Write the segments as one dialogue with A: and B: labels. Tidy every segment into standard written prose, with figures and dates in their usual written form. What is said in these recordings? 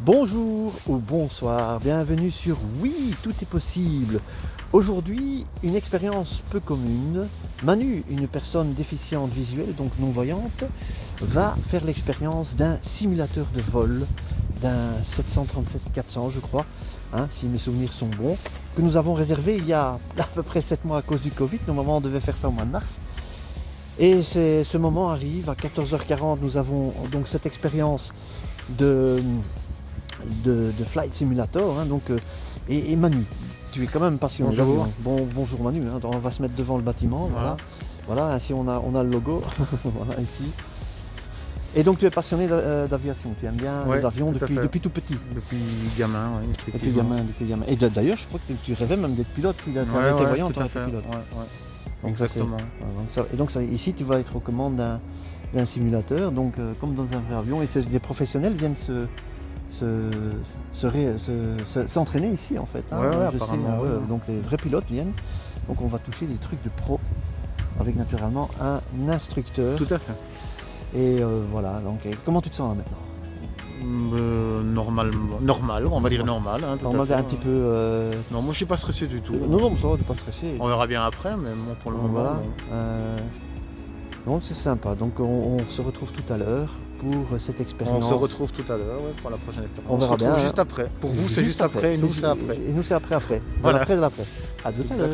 A: Bonjour ou bonsoir, bienvenue sur Oui, tout est possible. Aujourd'hui, une expérience peu commune. Manu, une personne déficiente visuelle, donc non-voyante, va faire l'expérience d'un simulateur de vol, d'un 737-400 je crois, si mes souvenirs sont bons, que nous avons réservé il y a à peu près 7 mois à cause du Covid. Normalement on devait faire ça au mois de mars. Et ce moment arrive, à 14h40, nous avons donc cette expérience de Flight Simulator, et Manu, tu es quand même passionné.
B: Bonjour.
A: Bonjour Manu, on va se mettre devant le bâtiment, voilà, ainsi on a le logo, voilà ici. Et donc tu es passionné d'aviation, tu aimes bien les avions depuis tout petit.
B: Depuis gamin, oui.
A: Depuis gamin. Et d'ailleurs je crois que tu rêvais même d'être pilote, si tu avais été voyant, tu aurais été pilote. Donc
B: exactement.
A: Ici tu vas être aux commandes d'un simulateur, donc comme dans un vrai avion, et des professionnels viennent s'entraîner ici en fait. Donc les vrais pilotes viennent, donc on va toucher des trucs de pro avec naturellement un instructeur.
B: Tout à fait.
A: Et voilà, donc comment tu te sens là maintenant?
B: Normal, on va dire normal.
A: Normal, un petit peu.
B: Non, moi je suis pas stressé du tout.
A: Non, ça va, t'es pas stressé.
B: On verra bien après, mais bon, pour le moment.
A: Voilà. Non, c'est sympa. Donc on se retrouve tout à l'heure pour cette expérience.
B: On se retrouve tout à l'heure pour la prochaine expérience.
A: On verra bien.
B: Juste après. Pour vous, c'est juste après, et nous, c'est après.
A: Et nous, c'est après.
B: Voilà.
A: Après de l'après. À tout à l'heure.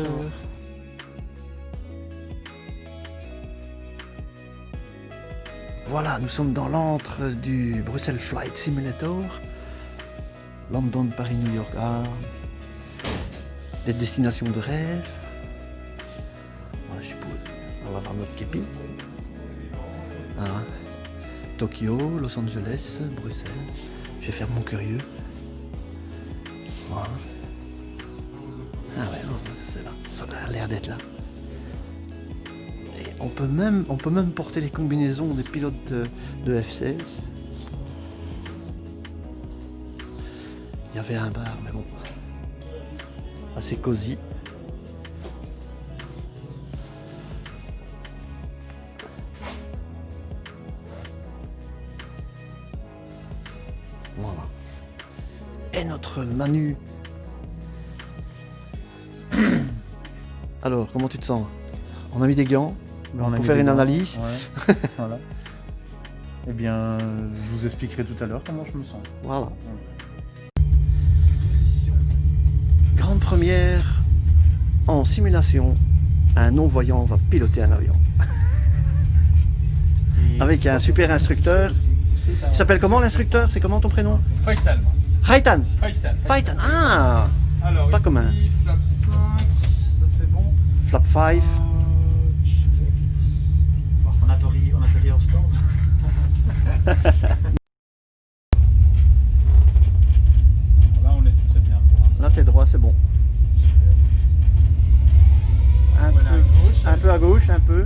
A: Voilà, nous sommes dans l'antre du Bruxelles Flight Simulator. London, Paris, New York, des destinations de rêve. Voilà, je suppose. On va avoir notre képi. Tokyo, Los Angeles, Bruxelles. Je vais faire mon curieux. Voilà. C'est là. Ça a l'air d'être là. Et on peut même porter les combinaisons des pilotes de F-16. Il y avait un bar, mais bon. Assez cosy. Voilà. Et notre Manu. Alors, comment tu te sens? On a mis des gants pour faire une analyse.
B: Ouais. Voilà. Eh bien, je vous expliquerai tout à l'heure comment je me sens.
A: Voilà. Grande première en simulation. Un non-voyant va piloter un avion. Avec un super instructeur. Il s'appelle comment l'instructeur? C'est comment ton prénom?
C: Faisal.
A: Raitan.
C: Faisal.
A: Ah,
C: Alors,
A: pas
C: ici,
A: commun.
C: flap 5, ça c'est bon.
A: Flap 5.
B: On atterrit au stand.
C: Là, on est très bien pour l'instant.
A: Là t'es droit, c'est bon. Un peu à gauche, un peu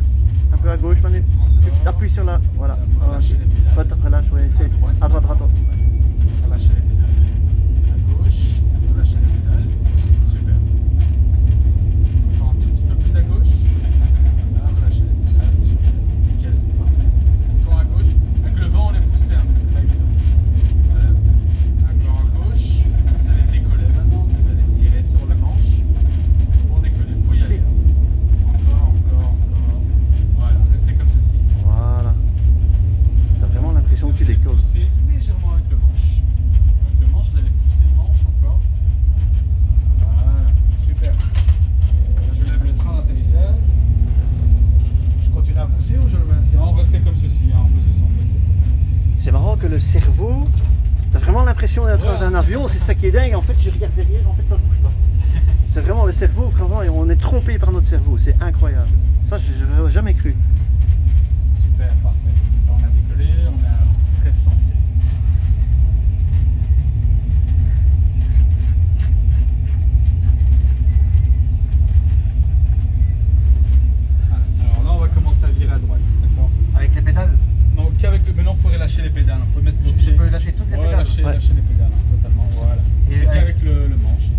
A: à gauche, Manu. Tu appuies sur la. Voilà.
C: Relâchez les pédales.
A: Relâche, oui, c'est à droite.
C: Relâchez les pédales. À gauche, relâchez les pédales. Super. Encore un tout petit peu plus à gauche. Voilà, relâchez les pédales. Super. Nickel. Parfait. Encore à gauche. Avec le vent, on est poussé, mais c'est pas évident. Voilà. Encore à gauche. Vous allez décoller maintenant. Vous allez tirer sur le manche pour décoller. Vous pouvez y aller. Encore. Voilà, restez comme ceci.
A: Voilà. T'as vraiment l'impression que tu décolles.
C: Poussez légèrement avec le manche. Avec le manche, vous allez pousser le manche encore. Voilà, super. Là, je lève le train d'atterrissage.
B: Je continue à pousser ou je le maintiens?
C: Non, restez comme ceci, en position.
A: C'est marrant que le cerveau, t'as vraiment l'impression d'être dans un avion, c'est ça qui est dingue. En fait, je regarde derrière, en fait, ça bouge pas. C'est vraiment le cerveau, vraiment, et on est trompé par notre cerveau, c'est incroyable. Ça, je n'aurais jamais cru.
C: Super, parfait. Là, on a décollé, on est à 1300 pieds. Alors là, on va commencer à virer à droite, d'accord?
B: Avec les pédales?
C: Non, qu'avec le. Maintenant, vous pouvez lâcher les pédales. Vous pouvez mettre vos pieds.
B: Je peux lâcher toutes les pédales?
C: Lâcher les pédales, totalement. Voilà.
B: Et
C: C'est
B: avec-
C: qu'avec le manche.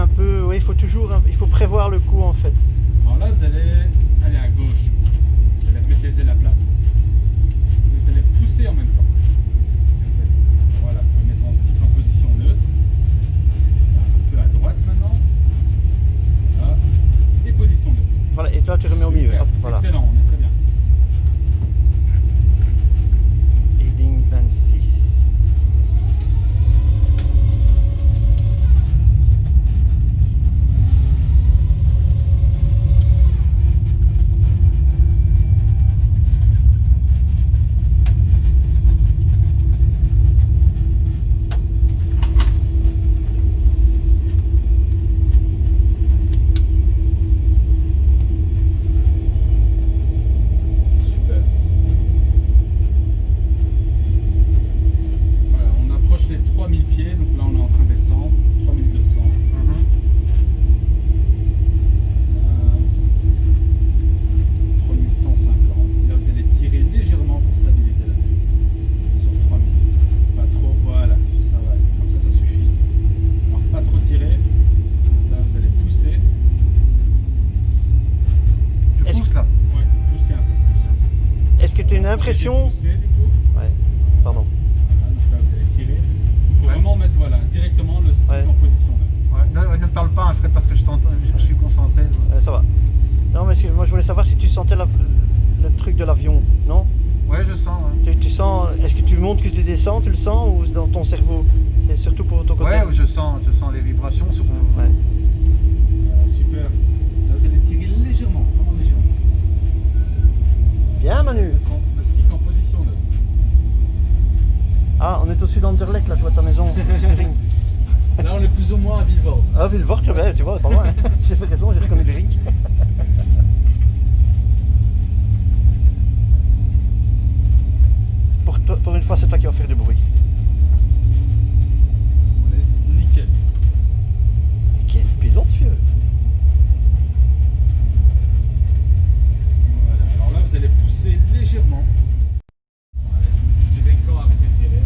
A: un peu. Oui, il faut prévoir le coup en fait.
C: Alors là, vous allez aller à gauche. Du coup. Vous allez remettre les ailes à plat. Et vous allez pousser en même temps. Voilà, vous pouvez mettre en stick en position neutre. Voilà, un peu à droite maintenant. Voilà. Et position neutre.
A: Voilà, et toi tu remets au milieu.
C: Super.
A: Hop, voilà.
C: Excellent, on est très bien.
A: Heading 26.
C: Super. Voilà, on approche les 3000 pieds, donc là on est en train de descendre. 3200.
A: Mhm.
C: 3150. Là vous allez tirer légèrement pour stabiliser la vue. Sur 3000. Pas trop, voilà, ça va. Comme ça suffit. Alors pas trop tirer. Là vous allez pousser.
B: Tu
A: Est-ce
B: pousses là.
C: Ouais, pousser un peu. Pousser un peu.
A: Est-ce que tu as une impression?
C: Pousser du coup.
A: Ouais, pardon.
C: Voilà, donc là vous allez tirer. Il faut
B: Ouais.
C: vraiment mettre voilà, directement le stick
A: Ouais.
C: en position neutre.
B: Ouais, ne parle pas, Fred, parce que je suis concentré.
A: Ça va. Non, mais moi je voulais savoir si tu sentais le truc de l'avion, non?
B: Ouais, je sens. Ouais,
A: Tu sens, est-ce que tu montes, que tu descends, tu le sens ou c'est dans ton cerveau? C'est surtout pour ton côté.
B: ouais, je sens les vibrations sur mon.
A: Ouais.
C: Voilà, super. Là vous allez tirer légèrement, vraiment légèrement.
A: Bien Manu.
C: Le stick en position neutre.
A: Ah, on est au sud d'Anderlecht, là, je vois ta maison.
C: Là on est plus ou moins à Villevorde.
A: Ah, Villevorde, tu vois, pas loin. Hein. J'ai fait raison, j'ai reconnu le ring. Pour une fois, c'est toi qui vas faire du bruit.
C: On est nickel.
A: Quel pilote, vieux.
C: Voilà. Alors là vous allez pousser légèrement. Voilà, du quand arrêter de tirer.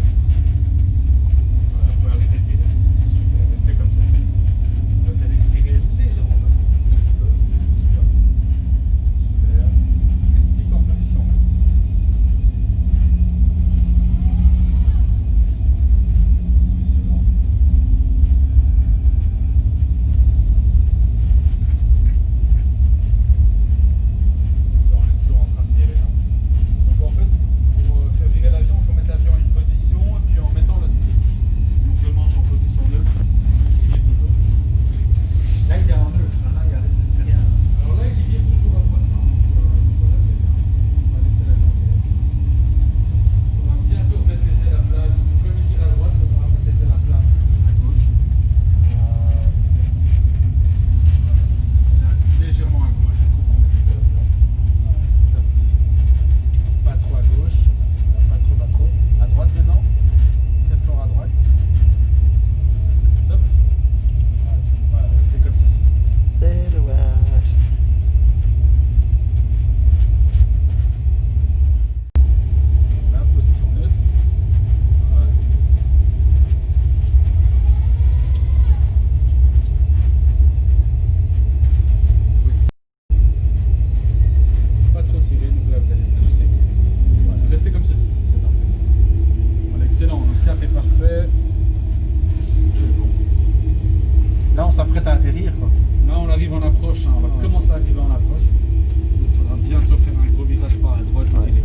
C: Voilà, vous pouvez arrêter de tirer. Super, restez comme ceci. Vous allez tirer légèrement, un petit peu. Super. Super. Et stick en position neutre. Excellent. Là, on est toujours en train de virer là. Donc en fait, pour faire virer l'avion, il faut mettre l'avion en une position et puis en mettant le stick, donc le manche en position neutre, il vire toujours.
B: Là, il est en neutre. Là, il n'y a plus rien.
C: Alors là, il vire toujours à droite. Hein. Donc voilà, c'est bien. On va laisser l'avion virer. On va bientôt remettre les ailes à plat. Comme il vire à droite, on va remettre les ailes à plat à gauche. Voilà. Légèrement à gauche, du coup, pour mettre les ailes à plat. Voilà. Stop. Pas trop à gauche. Pas trop, pas trop. À droite maintenant. Très fort à droite. Stop. Voilà, restez comme ceci.
A: C'est le wesh.
C: Là, position neutre. Voilà. Vous pouvez tirer. Pas trop tirer, donc là vous allez pousser. Voilà, restez comme ceci, c'est parfait. Voilà, excellent, le cap est parfait. C'est bon.
B: Là, on s'apprête à atterrir, quoi.
C: Là on arrive en approche, hein. On va commencer à arriver en approche. Il faudra bientôt faire un gros virage par la droite, je vous
A: Ouais.
C: dirai.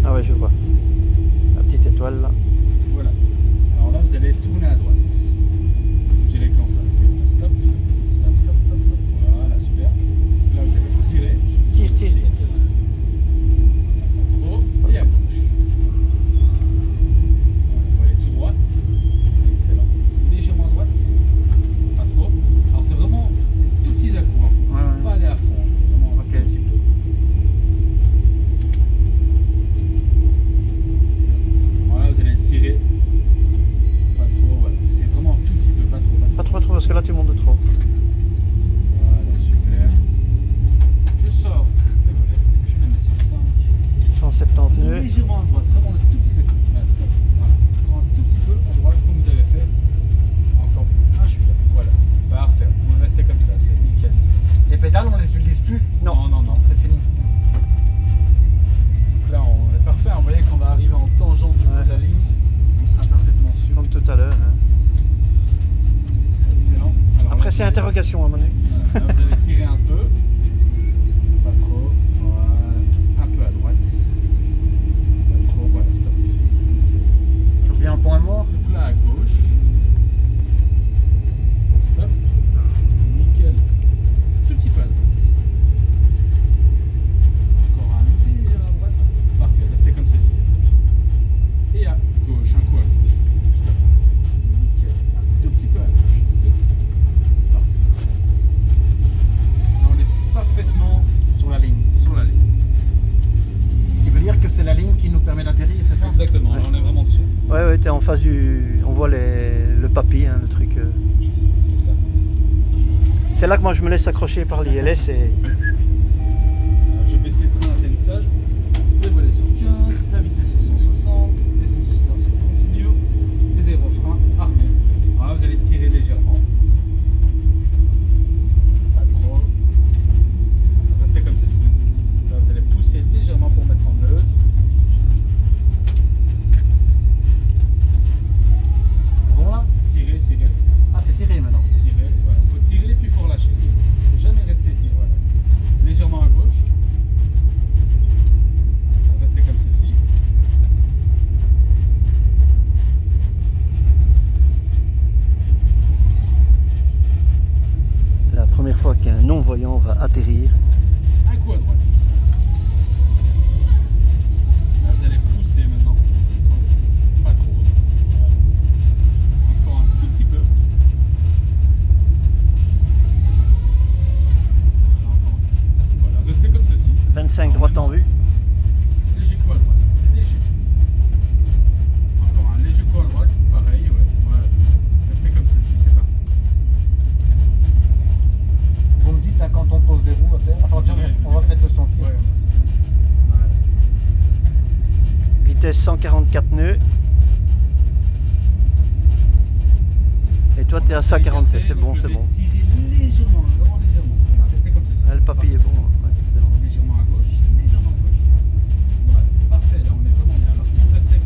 A: Ah ouais, je vois. La petite étoile là.
C: Voilà. Alors là, vous allez tourner à droite. Vous direz quand ça. Ok, stop. Stop, stop, stop, stop. Voilà, super. Là, vous allez tirer.
A: Tire.
C: Pas trop. Et à gauche. Voilà, vous allez tout droit. Excellent. Légèrement à droite. Pas trop. Alors, c'est vraiment des tout petits à-coups. Hein. Faut
B: Ouais.
C: pas aller à fond. C'est vraiment
B: Ok.
C: un petit peu. Excellent. Voilà, vous allez tirer. Pas trop. Voilà.
A: c'est interrogation, à Manu.
C: Voilà, là, vous allez tirer un peu. Pas trop. Voilà. Un peu à droite. Pas trop. Voilà, stop.
B: J'oublie un point mort.
C: Donc là à gauche. Stop. Nickel. Tout petit peu à droite. Encore un léger à droite. Parfait. Restez comme ceci. Et à gauche. Un coup à gauche. Stop. Nickel. Un tout petit peu à gauche. Tout petit peu. Parfait. Là, on est parfaitement
B: Sur la ligne.
C: sur la ligne.
B: Ce qui veut dire que c'est la ligne qui nous permet d'atterrir, c'est ça?
C: Exactement. Là, on est vraiment dessus.
A: Ouais, ouais, t'es en face du. On voit le papy, hein, le truc.
C: C'est ça.
A: C'est là que moi je me laisse accrocher par l'ILS et.
C: Je vais baisser le train d'atterrissage, les volets sur 15, la vitesse sur 160, les ajusteurs sur continu, les aérofreins armés. Voilà, vous allez tirer légèrement. Pas trop. Restez comme ceci. Là, vous allez pousser légèrement pour mettre en neutre.
B: Bon là?
C: Tirer, tirer,
B: Ah, c'est tiré maintenant.
C: tirer. Voilà. Faut tirer puis il faut relâcher. Faut jamais rester tiré. Voilà, c'est ça. Légèrement à gauche. Restez comme ceci.
A: La première fois qu'un non-voyant va atterrir.
C: Un coup à droite. Là, vous allez pousser maintenant. Sans rester. Pas trop. Voilà. Encore un tout petit peu. Voilà, restez comme ceci.
A: 25 droite en vue.
C: Léger coup à droite. Léger. Encore un léger coup à droite. Pareil, ouais. Voilà. Restez comme ceci, c'est parfait.
B: Vous me dites hein, quand on pose des roues à terre. Enfin, on va peut-être le sentir.
C: Ouais, merci. Voilà.
A: Vitesse 144 nœuds. Et toi t'es à 147, c'est bon, c'est bon.
C: Tirez légèrement, vraiment légèrement. Voilà, restez comme ceci.
A: Ah, le papy est bon. Ouais, c'est bon.
C: Légèrement à gauche, légèrement à gauche. Voilà, parfait, là on est vraiment bien. Alors si vous restez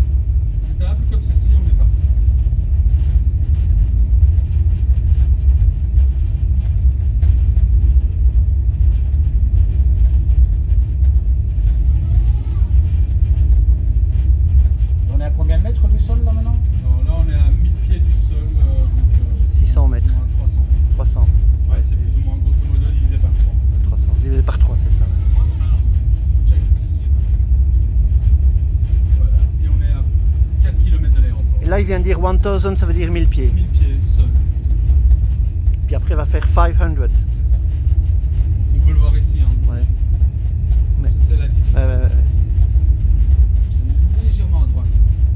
C: stable comme ceci, on est parfait.
B: On est à combien de mètres du sol là maintenant?
C: Alors là on est à 1000 pieds du sol, donc
A: 600 mètres.
C: plus ou moins 300.
A: 300.
C: Ouais, c'est plus ou moins grosso modo divisé par 3.
A: 300. Divisé par 3, c'est ça.
C: Check. Voilà, et on est à 4 km de l'aéroport.
A: Et là il vient de dire 1000, ça veut dire 1000 pieds.
C: 1000 pieds sol,
A: Puis après il va faire 500.
C: c'est ça. On peut le voir ici, hein.
A: Ouais. Mais-
C: C'est l'altitude.
A: Ouais, ouais, ouais.
C: Légèrement à droite.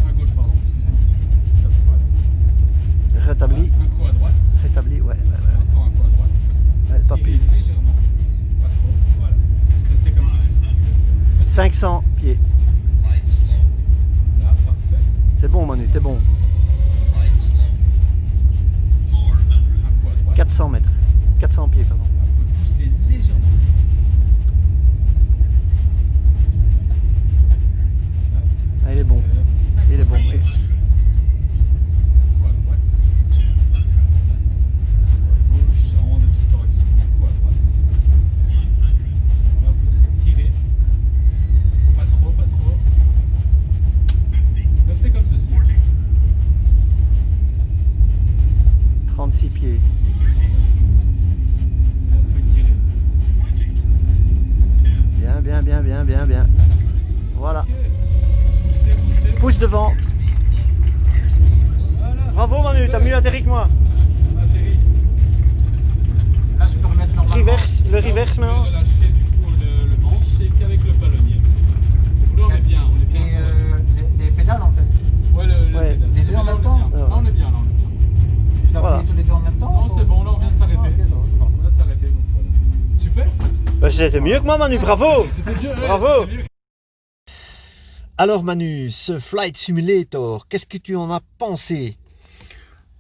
C: À gauche, pardon, excusez-moi. Stop, voilà.
A: Rétabli.
C: Un coup à droite.
A: Rétabli, ouais, ouais, ouais.
C: Encore un coup à droite.
A: Ouais, le papy.
C: Tirez légèrement. Pas trop. Voilà. Restez comme ceci. C'est excellent.
A: 500 pieds.
C: Là, parfait.
A: C'est bon Manu, t'es bon.
C: Un coup à droite.
A: 400 mètres. 400 pieds, pardon.
C: Là, vous pouvez pousser légèrement. Là.
A: Ah, il est bon. Il est bon. Et-
C: Coup à droite. Coup à gauche. C'est vraiment des petites corrections. Coup à droite. Là, vous allez tirer. Pas trop, pas trop. Restez comme ceci.
A: 36 pieds.
C: Là, vous pouvez tirer.
A: Bien, bien, bien, bien, bien, bien. Voilà.
C: Ok. Poussez, poussez.
A: Pousse devant.
C: Voilà.
A: Bravo Manu, t'as mieux atterri que moi.
C: Atterri.
B: Là, je peux remettre normalement.
A: Reverse, le reverse
C: Vous
A: maintenant.
C: pouvez relâcher du coup le manche et qu'avec le palonnier. Donc là on est bien
B: Et
C: sur la
B: les pédales en fait.
C: Ouais, le
A: Ouais.
C: pédale.
B: Les
C: C'est
B: deux en
C: bien,
B: même
C: on est bien.
B: temps
C: Là on est bien, là on est bien.
B: Je dois
A: Voilà.
B: appuyer sur les deux en même temps?
C: Non, c'est bon, là on vient de s'arrêter.
B: Ah, ok, ça va, c'est bon.
C: On vient de s'arrêter, donc voilà. Super.
A: Bah, c'était mieux que moi Manu, bravo.
C: C'était bien, ouais,
A: Bravo.
C: c'était mieux.
A: Alors Manu, ce Flight Simulator, qu'est-ce que tu en as pensé?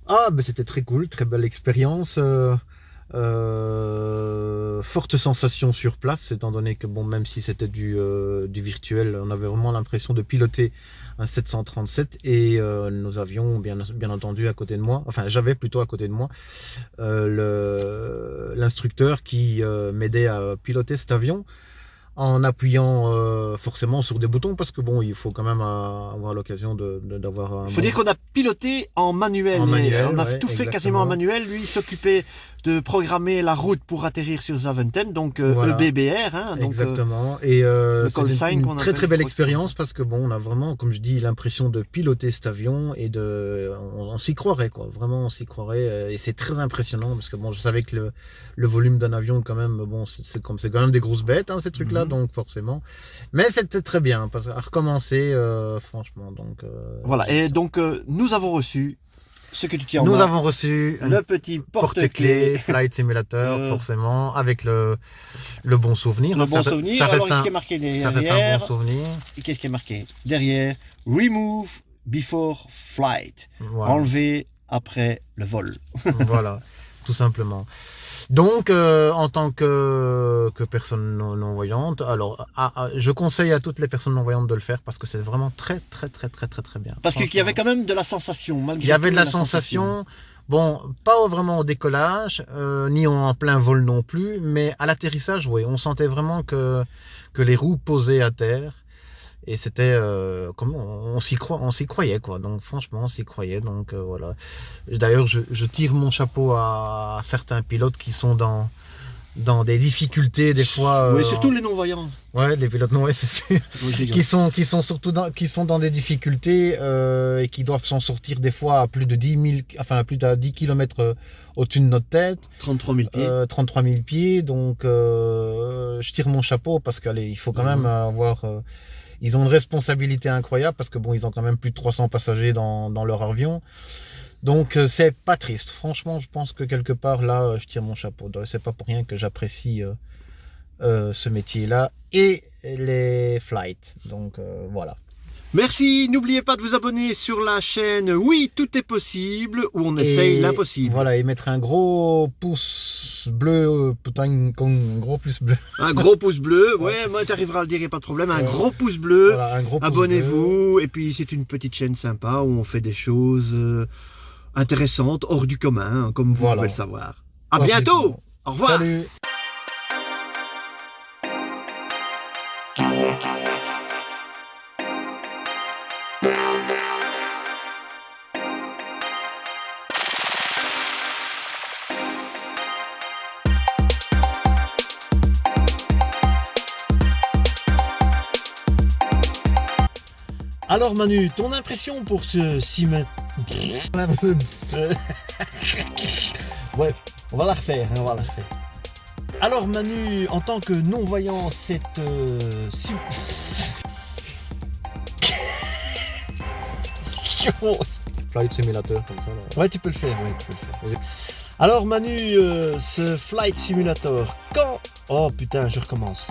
B: Ah, ben c'était très cool, très belle expérience.
A: Forte sensation sur place, étant donné que bon, même si c'était du virtuel, on avait vraiment l'impression de piloter un 737 et nous avions bien entendu à côté de moi, enfin j'avais plutôt à côté de moi l'instructeur qui m'aidait à piloter cet avion en appuyant forcément sur des boutons parce que bon, il faut quand même avoir l'occasion d'avoir un...
D: Il faut dire qu'on a piloté en manuel. On a tout fait quasiment en manuel. Lui, il s'occupait de programmer la route pour atterrir sur Zaventem, donc
A: Voilà.
D: EBBR. Hein, donc,
A: exactement. Et c'est une très très belle expérience parce que bon, on a vraiment, comme je dis, l'impression de piloter cet avion et on s'y croirait quoi. Vraiment, on s'y croirait et c'est très impressionnant parce que bon, je savais que le volume d'un avion quand même, bon, c'est quand même des grosses bêtes, hein, ces trucs-là, donc forcément. Mais c'était très bien parce à recommencer, franchement. Donc
D: voilà. Et donc nous avons reçu ce que tu tiens en
A: nous
D: main.
A: avons reçu
D: Le petit
A: porte-clés
D: porte-clés.
A: Flight Simulator, forcément, avec le bon souvenir.
D: Le bon
A: Ça
D: souvenir.
A: reste
D: Alors, qu'est-ce qui est marqué
A: ça reste un
D: derrière?
A: bon souvenir.
D: Et qu'est-ce qui est marqué derrière? Remove before flight.
A: Voilà.
D: Enlever après le vol.
A: Voilà, tout simplement. Donc, en tant que personne non-voyante, alors je conseille à toutes les personnes non-voyantes de le faire parce que c'est vraiment très bien.
D: Parce qu'il y avait quand même de la sensation. Malgré
A: Il y avait
D: tout,
A: de la sensation, bon, pas vraiment au décollage, ni en plein vol non plus, mais à l'atterrissage, oui, on sentait vraiment que les roues posaient à terre. Et c'était on s'y croyait quoi. Donc franchement on s'y croyait. Donc voilà. D'ailleurs je tire mon chapeau à certains pilotes qui sont dans des difficultés des fois.
D: Oui, surtout les non-voyants.
A: Ouais, les pilotes non, ouais, c'est sûr. qui sont surtout dans des difficultés et qui doivent s'en sortir des fois à plus de 10 km au-dessus de notre tête.
D: 33 000 pieds.
A: 33 000 pieds. Donc je tire mon chapeau parce qu'il faut quand même avoir... ils ont une responsabilité incroyable parce que bon, ils ont quand même plus de 300 passagers dans leur avion. Donc c'est pas triste. Franchement, je pense que quelque part là, je tire mon chapeau. C'est pas pour rien que j'apprécie ce métier-là et les flights. Donc voilà.
D: Merci, n'oubliez pas de vous abonner sur la chaîne Oui, tout est possible, où on essaye l'impossible.
A: Voilà, et mettre un gros pouce bleu, un gros pouce bleu.
D: Un gros pouce bleu, ouais, moi tu arriveras à le dire, il n'y a pas de problème. Un gros pouce bleu,
A: voilà,
D: abonnez-vous, et puis c'est une petite chaîne sympa où on fait des choses intéressantes, hors du commun, hein, comme vous pouvez le savoir. À bientôt, au revoir.
A: Salut.
D: Alors Manu, ton impression pour ce 6 mètres? Ouais, on va la refaire, hein, on va la refaire. Alors Manu, en tant que non-voyant, cette...
A: Flight Simulator comme ça. Là.
D: Ouais, tu peux le faire, ouais, tu peux le faire. Alors Manu, ce Flight Simulator, quand... Oh putain, je recommence.